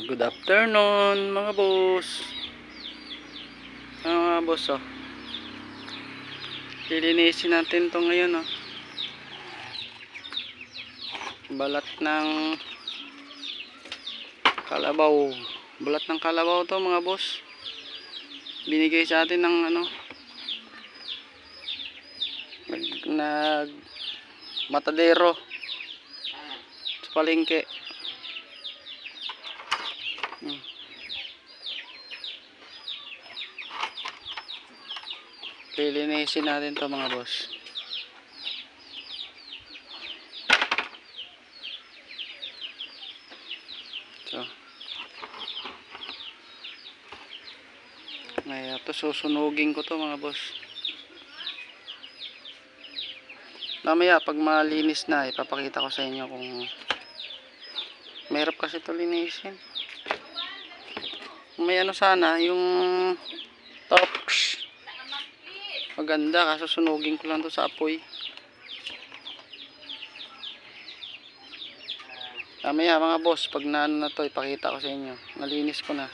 Good afternoon mga boss. Mga boss oh. Lilinisin natin to ngayon oh. Balat ng kalabaw. Balat ng kalabaw to mga boss. Binigay sa atin ng nag matadero sa palengke. Lilinisin natin to mga boss. So, ngayon to susunugin ko to mga boss. Mamaya pag malinis na ipapakita ko sa inyo kung mahirap kasi to linisin. May sana yung tops maganda kaso sunugin ko lang to sa apoy. Mamaya mga boss pag naano na to ipakita ko sa inyo. Nalinis ko na.